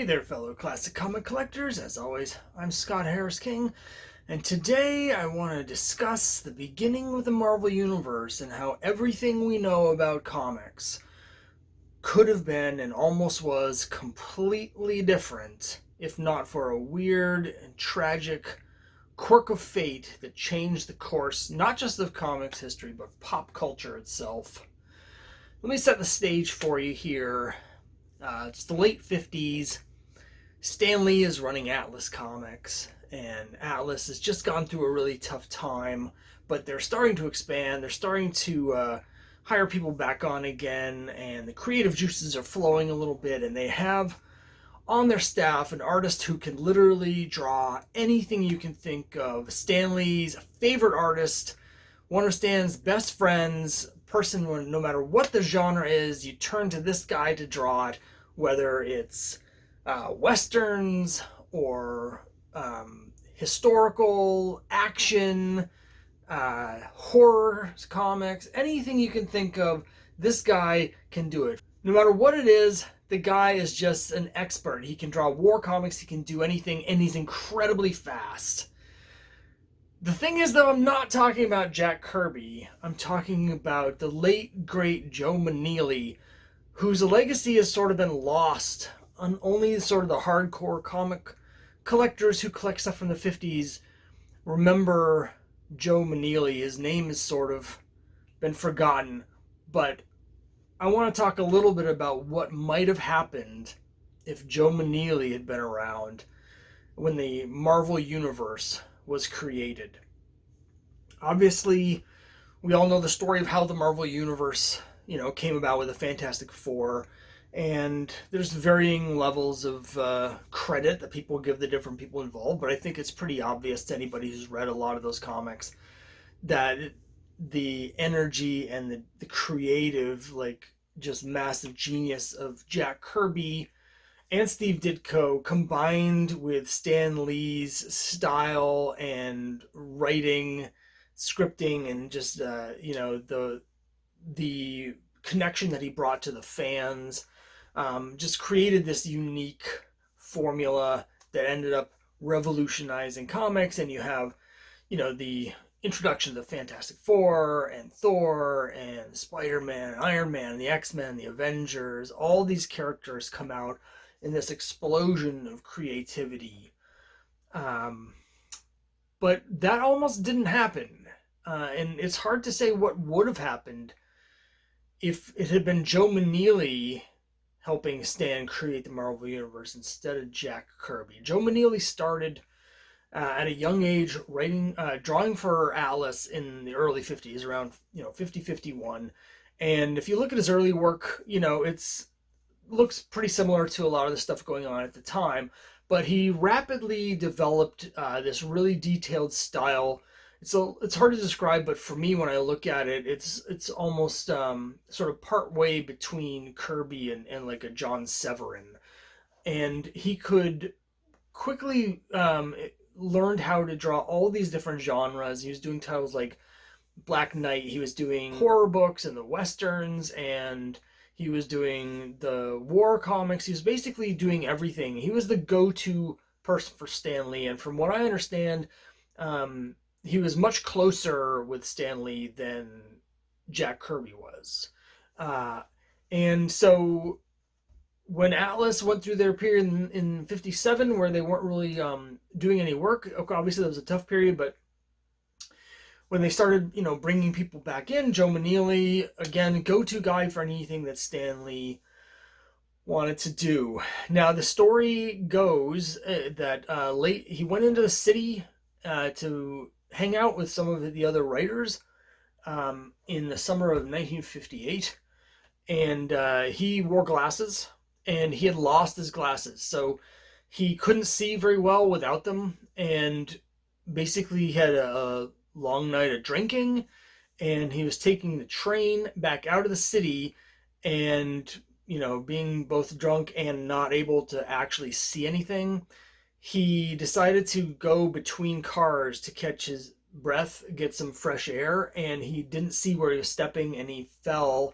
Hey there, fellow classic comic collectors. As always, I'm Scott Harris King, and today I want to discuss the beginning of the Marvel Universe and how everything we know about comics could have been and almost was completely different if not for a weird and tragic quirk of fate that changed the course not just of comics history but pop culture itself. Let me set the stage for you here. It's the late 50s. Stan Lee is running Atlas Comics, and Atlas has just gone through a really tough time, but they're starting to expand. They're starting to hire people back on again, and the creative juices are flowing a little bit, and they have on their staff an artist who can literally draw anything you can think of. Stan Lee's favorite artist, one of Stan's best friends, person when no matter what the genre is, you turn to this guy to draw it, whether it's westerns or historical action, horror comics, anything you can think of, this guy can do it. No matter what it is, the guy is just an expert. He can draw war comics, he can do anything, and he's incredibly fast. The thing is, though, I'm not talking about Jack Kirby. I'm talking about the late, great Joe Maneely, whose legacy has sort of been lost. Only sort of the hardcore comic collectors who collect stuff from the 50s remember Joe Maneely. His name has sort of been forgotten. But I want to talk a little bit about what might have happened if Joe Maneely had been around when the Marvel Universe was created. Obviously, we all know the story of how the Marvel Universe, came about with the Fantastic Four. And there's varying levels of credit that people give the different people involved, but I think it's pretty obvious to anybody who's read a lot of those comics that the energy and the creative, just massive genius of Jack Kirby and Steve Ditko combined with Stan Lee's style and writing, scripting, and just the connection that he brought to the fans. Just created this unique formula that ended up revolutionizing comics. And you have, the introduction of the Fantastic Four and Thor and Spider-Man and Iron Man and the X-Men, the Avengers. All these characters come out in this explosion of creativity. But that almost didn't happen. And it's hard to say what would have happened if it had been Joe Maneely helping Stan create the Marvel Universe instead of Jack Kirby. Joe Maneely started at a young age drawing for Atlas in the early 50s, around 50, 51. And if you look at his early work, it's looks pretty similar to a lot of the stuff going on at the time. But he rapidly developed this really detailed style. It's hard to describe, but for me, when I look at it, it's almost sort of part way between Kirby and like a John Severin. And he could quickly learned how to draw all these different genres. He was doing titles like Black Knight. He was doing horror books and the westerns, and he was doing the war comics. He was basically doing everything. He was the go-to person for Stan Lee, and from what I understand, he was much closer with Stan Lee than Jack Kirby was. And so when Atlas went through their period in 57 where they weren't really doing any work, obviously that was a tough period, but when they started, bringing people back in, Joe Maneely, again, go-to guy for anything that Stan Lee wanted to do. Now, the story goes that he went into the city to hang out with some of the other writers in the summer of 1958, and he wore glasses, and he had lost his glasses, so he couldn't see very well without them, and basically he had a long night of drinking, and he was taking the train back out of the city, and being both drunk and not able to actually see anything, he decided to go between cars to catch his breath, get some fresh air, and he didn't see where he was stepping, and he fell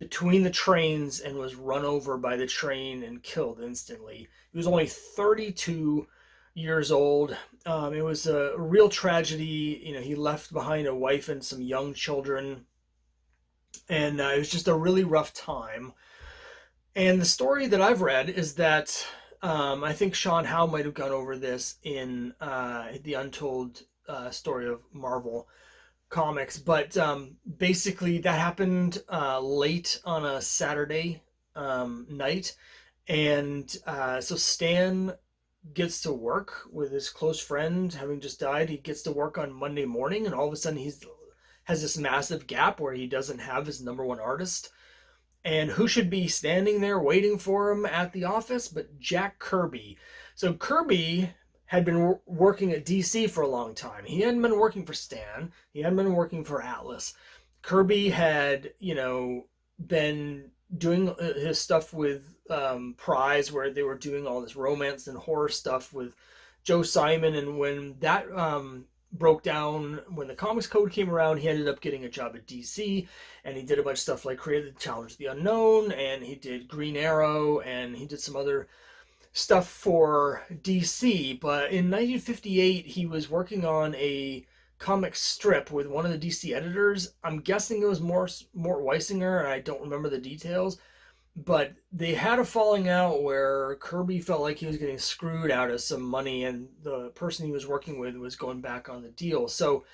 between the trains and was run over by the train and killed instantly. He was only 32 years old. It was a real tragedy. He left behind a wife and some young children, and it was just a really rough time. And the story that I've read is that I think Sean Howe might have gone over this in the Untold Story of Marvel Comics, but basically that happened late on a Saturday night, and so Stan gets to work with his close friend having just died. He gets to work on Monday morning, and all of a sudden he's has this massive gap where he doesn't have his number one artist. And who should be standing there waiting for him at the office but Jack Kirby? So Kirby had been working at DC for a long time. He hadn't been working for Stan. He hadn't been working for Atlas. Kirby had, been doing his stuff with Prize, where they were doing all this romance and horror stuff with Joe Simon. And when that broke down, when the Comics Code came around, he ended up getting a job at DC, and he did a bunch of stuff like created Challenge the Unknown, and he did Green Arrow, and he did some other stuff for DC. But in 1958, he was working on a comic strip with one of the DC editors. I'm guessing it was Mort Weisinger, and I don't remember the details. But they had a falling out where Kirby felt like he was getting screwed out of some money, and the person he was working with was going back on the deal. So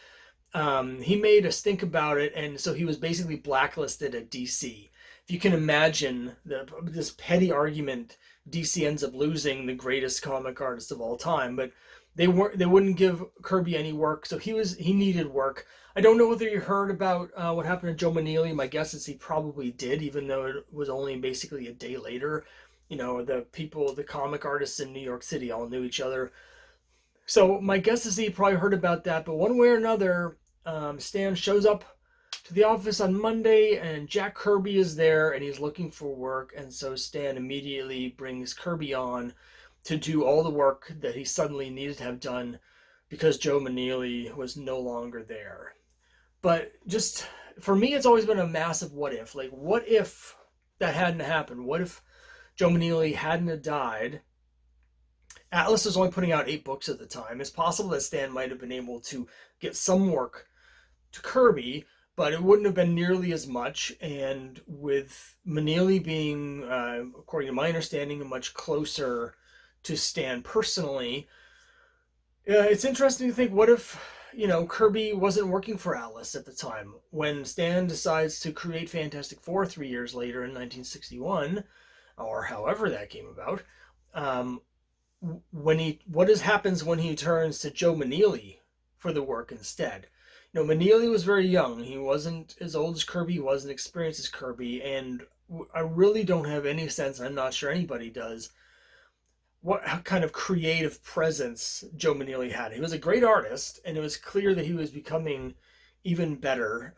he made a stink about it, and so he was basically blacklisted at DC. If you can imagine this petty argument, DC ends up losing the greatest comic artist of all time, but they wouldn't give Kirby any work, so he needed work. I don't know whether you heard about what happened to Joe Maneely. My guess is he probably did, even though it was only basically a day later. The comic artists in New York City all knew each other. So my guess is he probably heard about that. But one way or another, Stan shows up to the office on Monday, and Jack Kirby is there, and he's looking for work. And so Stan immediately brings Kirby on to do all the work that he suddenly needed to have done because Joe Maneely was no longer there. But just for me, it's always been a massive what if. Like, what if that hadn't happened? What if Joe Maneely hadn't died? Atlas was only putting out 8 books at the time. It's possible that Stan might have been able to get some work to Kirby, but it wouldn't have been nearly as much. And with Maneely being, according to my understanding, much closer to Stan personally, it's interesting to think, what if Kirby wasn't working for Atlas at the time when Stan decides to create Fantastic Four 3 years later in 1961, or however that came about. Happens when he turns to Joe Maneely for the work instead? Maneely was very young. He wasn't as old as Kirby. He wasn't experienced as Kirby, and I really don't have any sense. I'm not sure anybody does, what kind of creative presence Joe Maneely had. He was a great artist, and it was clear that he was becoming even better.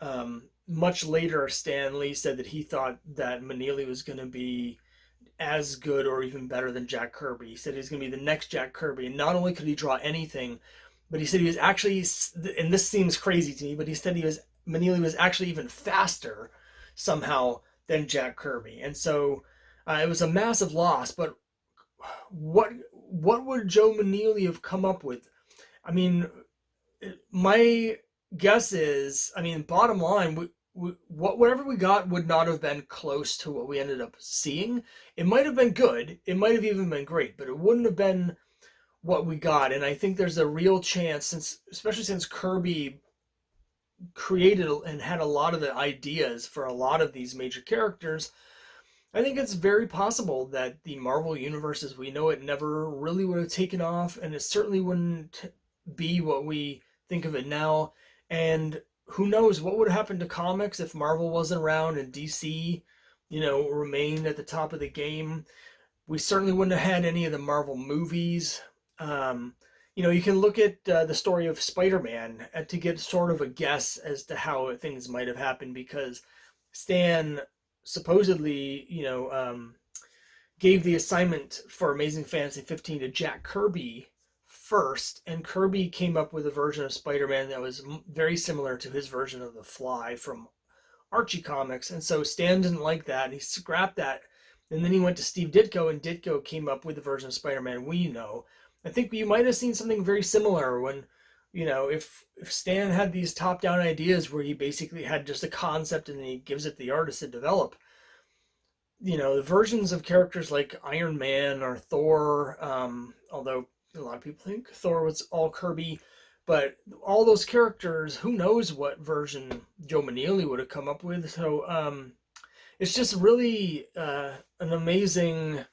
Much later, Stan Lee said that he thought that Maneely was going to be as good or even better than Jack Kirby. He said he was going to be the next Jack Kirby, and not only could he draw anything, but he said he was actually, and this seems crazy to me, but he said Maneely was actually even faster somehow than Jack Kirby. And so it was a massive loss, but what would Joe Maneely have come up with? I mean, my guess is, bottom line, whatever we got would not have been close to what we ended up seeing. It might have been good. It might have even been great, but it wouldn't have been what we got. And I think there's a real chance, especially since Kirby created and had a lot of the ideas for a lot of these major characters, I think it's very possible that the Marvel Universe as we know it never really would have taken off, and it certainly wouldn't be what we think of it now. And who knows what would have happened to comics if Marvel wasn't around and DC, remained at the top of the game. We certainly wouldn't have had any of the Marvel movies. You can look at the story of Spider-Man to get sort of a guess as to how things might have happened, because Stan supposedly, gave the assignment for Amazing Fantasy 15 to Jack Kirby first, and Kirby came up with a version of Spider-Man that was very similar to his version of the Fly from Archie comics. And so Stan didn't like that, and he scrapped that. And then he went to Steve Ditko, and Ditko came up with the version of Spider-Man we know. I think you might have seen something very similar when, if Stan had these top-down ideas where he basically had just a concept and then he gives it the artist to develop. The versions of characters like Iron Man or Thor, although a lot of people think Thor was all Kirby, but all those characters, who knows what version Joe Maneely would have come up with. So it's just really an amazing,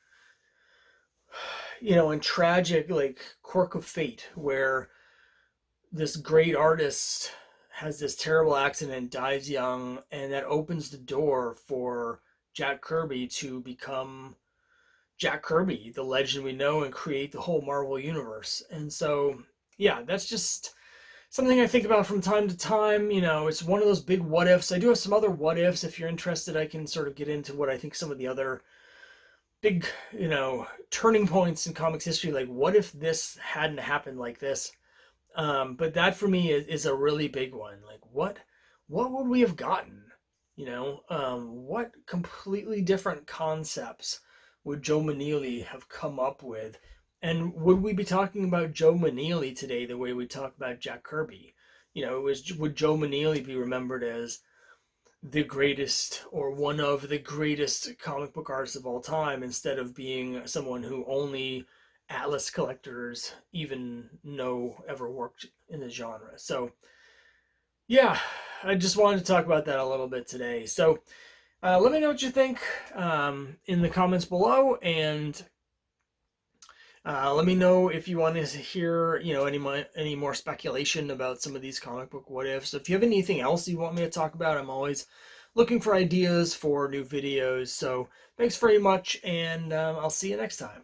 and tragic like quirk of fate where this great artist has this terrible accident, dies young, and that opens the door for Jack Kirby to become Jack Kirby, the legend we know, and create the whole Marvel universe. And so, yeah, that's just something I think about from time to time. It's one of those big what ifs. I do have some other what ifs. If you're interested, I can sort of get into what I think some of the other big, turning points in comics history, like what if this hadn't happened like this. But that for me is a really big one. Like what would we have gotten? What completely different concepts would Joe Maneely have come up with? And would we be talking about Joe Maneely today the way we talk about Jack Kirby? Would Joe Maneely be remembered as the greatest or one of the greatest comic book artists of all time, instead of being someone who only Atlas collectors even know ever worked in the genre? So yeah, I just wanted to talk about that a little bit today. So let me know what you think in the comments below, and let me know if you want to hear, any more speculation about some of these comic book what ifs. If you have anything else you want me to talk about, I'm always looking for ideas for new videos. So thanks very much, and I'll see you next time.